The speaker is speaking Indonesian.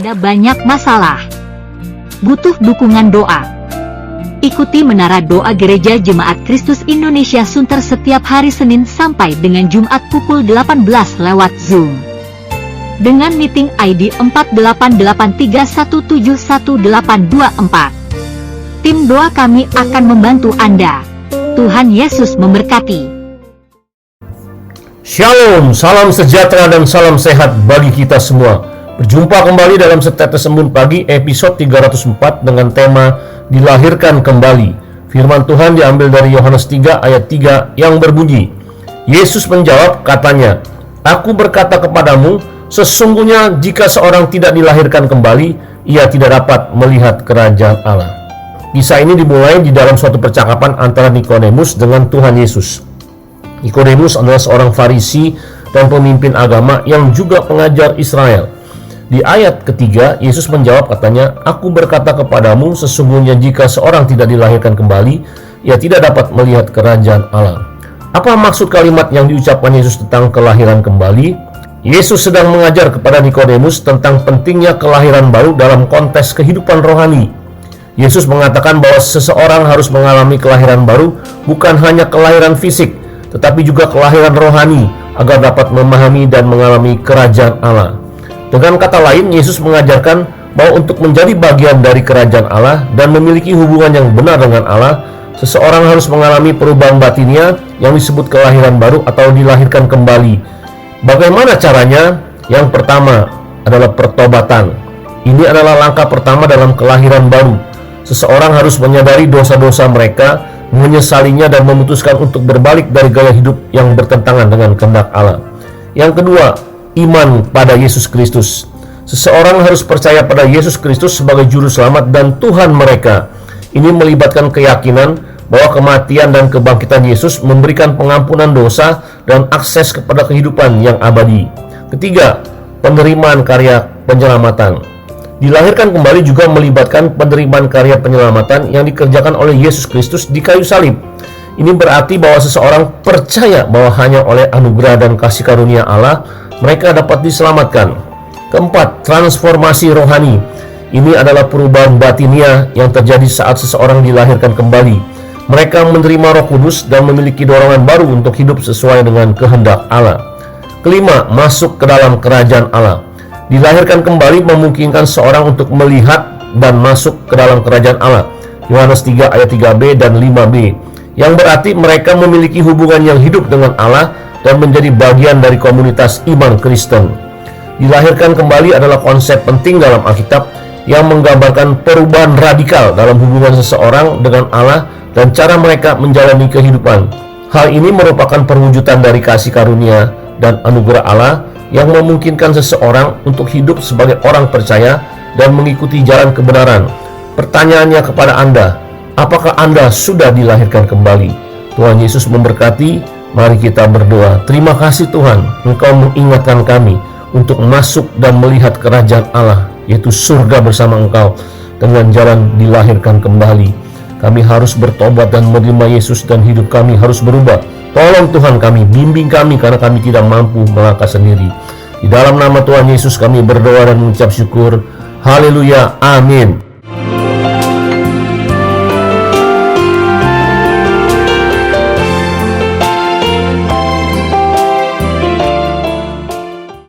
Anda banyak masalah, butuh dukungan doa. Ikuti Menara Doa Gereja Jemaat Kristus Indonesia Sunter setiap hari Senin sampai dengan Jumat pukul 18 lewat Zoom. Dengan meeting ID 4883171824. Tim doa kami akan membantu Anda. Tuhan Yesus memberkati. Shalom, salam sejahtera dan salam sehat bagi kita semua. Berjumpa kembali dalam Setetes Embun Pagi episode 304 dengan tema Dilahirkan Kembali. Firman Tuhan diambil dari Yohanes 3 ayat 3 yang berbunyi, Yesus menjawab katanya, Aku berkata kepadamu, sesungguhnya jika seorang tidak dilahirkan kembali, ia tidak dapat melihat kerajaan Allah. Kisah ini dimulai di dalam suatu percakapan antara Nikodemus dengan Tuhan Yesus. Nikodemus adalah seorang Farisi dan pemimpin agama yang juga pengajar Israel. Di ayat ketiga, Yesus menjawab katanya, Aku berkata kepadamu, sesungguhnya jika seorang tidak dilahirkan kembali, ia tidak dapat melihat kerajaan Allah. Apa maksud kalimat yang diucapkan Yesus tentang kelahiran kembali? Yesus sedang mengajar kepada Nikodemus tentang pentingnya kelahiran baru dalam konteks kehidupan rohani. Yesus mengatakan bahwa seseorang harus mengalami kelahiran baru, bukan hanya kelahiran fisik, tetapi juga kelahiran rohani, agar dapat memahami dan mengalami kerajaan Allah. Dengan kata lain, Yesus mengajarkan bahwa untuk menjadi bagian dari kerajaan Allah dan memiliki hubungan yang benar dengan Allah, seseorang harus mengalami perubahan batinnya yang disebut kelahiran baru atau dilahirkan kembali. Bagaimana caranya? Yang pertama adalah pertobatan. Ini adalah langkah pertama dalam kelahiran baru. Seseorang harus menyadari dosa-dosa mereka, menyesalinya dan memutuskan untuk berbalik dari gaya hidup yang bertentangan dengan kehendak Allah. Yang kedua, iman pada Yesus Kristus. Seseorang harus percaya pada Yesus Kristus sebagai juru selamat dan Tuhan mereka. Ini melibatkan keyakinan bahwa kematian dan kebangkitan Yesus memberikan pengampunan dosa dan akses kepada kehidupan yang abadi. Ketiga, penerimaan karya penyelamatan. Dilahirkan kembali juga melibatkan penerimaan karya penyelamatan yang dikerjakan oleh Yesus Kristus di kayu salib. Ini berarti bahwa seseorang percaya bahwa hanya oleh anugerah dan kasih karunia Allah mereka dapat diselamatkan. Keempat, transformasi rohani. Ini adalah perubahan batinia yang terjadi saat seseorang dilahirkan kembali. Mereka menerima Roh Kudus dan memiliki dorongan baru untuk hidup sesuai dengan kehendak Allah. Kelima, masuk ke dalam kerajaan Allah. Dilahirkan kembali memungkinkan seorang untuk melihat dan masuk ke dalam kerajaan Allah. Yohanes 3 ayat 3b dan 5b. Yang berarti mereka memiliki hubungan yang hidup dengan Allah dan menjadi bagian dari komunitas iman Kristen. Dilahirkan kembali adalah konsep penting dalam Alkitab yang menggambarkan perubahan radikal dalam hubungan seseorang dengan Allah dan cara mereka menjalani kehidupan. Hal ini merupakan perwujudan dari kasih karunia dan anugerah Allah yang memungkinkan seseorang untuk hidup sebagai orang percaya dan mengikuti jalan kebenaran. Pertanyaannya kepada Anda, apakah Anda sudah dilahirkan kembali? Tuhan Yesus memberkati. Mari kita berdoa. Terima kasih Tuhan, Engkau mengingatkan kami untuk masuk dan melihat kerajaan Allah, yaitu surga bersama Engkau dengan jalan dilahirkan kembali. Kami harus bertobat dan menerima Yesus dan hidup kami harus berubah. Tolong Tuhan kami, bimbing kami karena kami tidak mampu melangkah sendiri. Di dalam nama Tuhan Yesus kami berdoa dan mengucap syukur. Haleluya, amin.